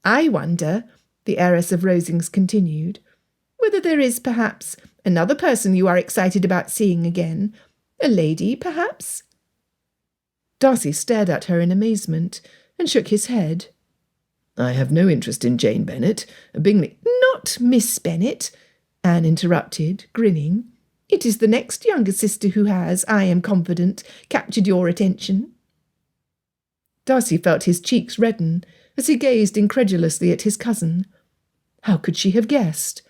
I wonder," the heiress of Rosings continued, "whether there is, perhaps, another person you are excited about seeing again. A lady, perhaps?" Darcy stared at her in amazement and shook his head. "I have no interest in Jane Bennet. Bingley—" "Not Miss Bennet," Anne interrupted, grinning. "It is the next younger sister who has, I am confident, captured your attention." Darcy felt his cheeks redden as he gazed incredulously at his cousin. How could she have guessed?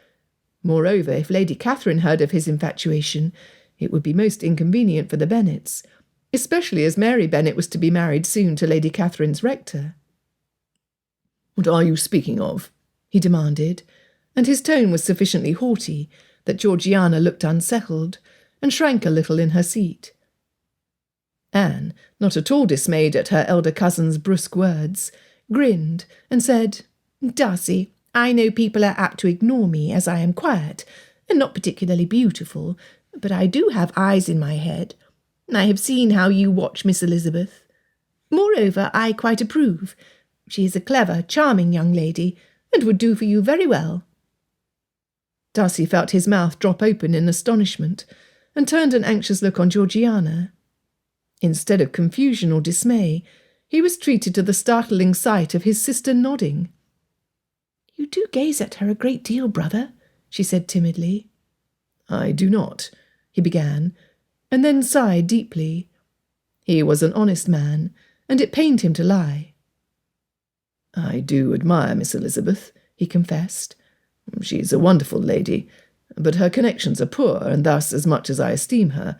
Moreover, if Lady Catherine heard of his infatuation, it would be most inconvenient for the Bennets, especially as Mary Bennet was to be married soon to Lady Catherine's rector. "What are you speaking of?" he demanded, and his tone was sufficiently haughty that Georgiana looked unsettled and shrank a little in her seat. Anne, not at all dismayed at her elder cousin's brusque words, grinned and said, "Darcy, I know people are apt to ignore me as I am quiet and not particularly beautiful, but I do have eyes in my head. I have seen how you watch Miss Elizabeth. Moreover, I quite approve. She is a clever, charming young lady, and would do for you very well." Darcy felt his mouth drop open in astonishment, and turned an anxious look on Georgiana. Instead of confusion or dismay, he was treated to the startling sight of his sister nodding. "You do gaze at her a great deal, brother," she said timidly. "I do not," he began, and then sighed deeply. He was an honest man, and it pained him to lie. "I do admire Miss Elizabeth," he confessed. "She is a wonderful lady, but her connections are poor, and thus, as much as I esteem her,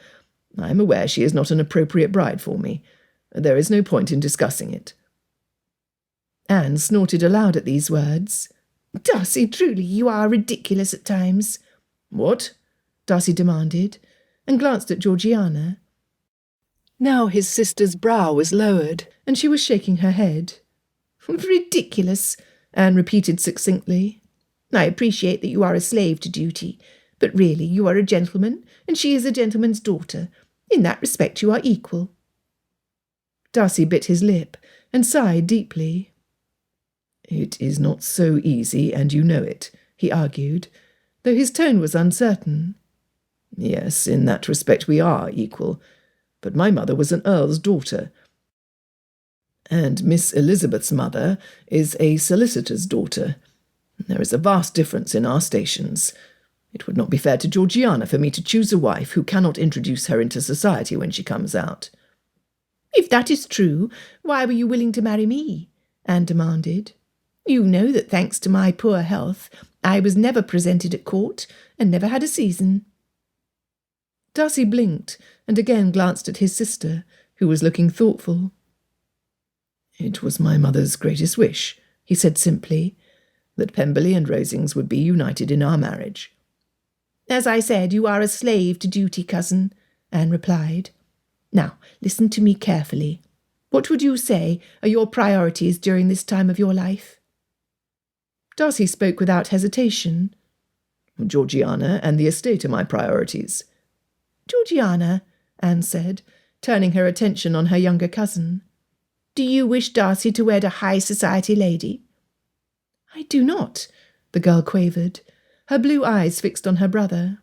I am aware she is not an appropriate bride for me. There is no point in discussing it." Anne snorted aloud at these words. "Darcy, truly, you are ridiculous at times." "What?" Darcy demanded, and glanced at Georgiana. Now his sister's brow was lowered, and she was shaking her head. "Ridiculous," Anne repeated succinctly. "I appreciate that you are a slave to duty, but really you are a gentleman, and she is a gentleman's daughter. In that respect you are equal." Darcy bit his lip and sighed deeply. "It is not so easy, and you know it," he argued, though his tone was uncertain. "Yes, in that respect we are equal, but my mother was an earl's daughter, and Miss Elizabeth's mother is a solicitor's daughter. There is a vast difference in our stations. It would not be fair to Georgiana for me to choose a wife who cannot introduce her into society when she comes out." "If that is true, why were you willing to marry me?" Anne demanded. "You know that thanks to my poor health, I was never presented at court and never had a season." Darcy blinked and again glanced at his sister, who was looking thoughtful. "It was my mother's greatest wish," he said simply, "that Pemberley and Rosings would be united in our marriage." "As I said, you are a slave to duty, cousin," Anne replied. "Now, listen to me carefully. What would you say are your priorities during this time of your life?" Darcy spoke without hesitation. "Georgiana and the estate are my priorities." "Georgiana," Anne said, turning her attention on her younger cousin, "do you wish Darcy to wed a high society lady?" "I do not," the girl quavered, her blue eyes fixed on her brother.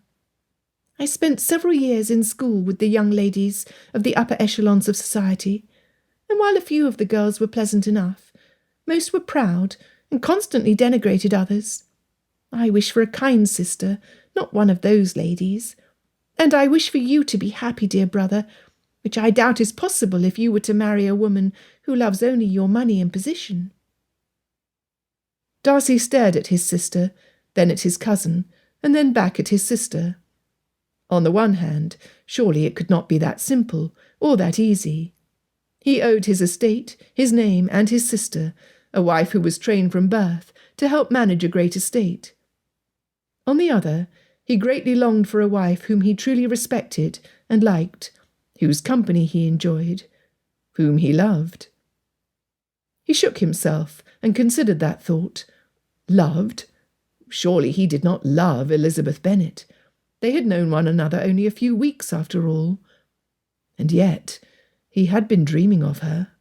"I spent several years in school with the young ladies of the upper echelons of society, and while a few of the girls were pleasant enough, most were proud and constantly denigrated others. I wish for a kind sister, not one of those ladies. And I wish for you to be happy, dear brother, which I doubt is possible if you were to marry a woman who loves only your money and position." Darcy stared at his sister, then at his cousin, and then back at his sister. On the one hand, surely it could not be that simple, or that easy. He owed his estate, his name, and his sister, a wife who was trained from birth to help manage a great estate. On the other, he greatly longed for a wife whom he truly respected and liked, whose company he enjoyed, whom he loved. He shook himself and considered that thought. Loved? Surely he did not love Elizabeth Bennet. They had known one another only a few weeks after all. And yet he had been dreaming of her.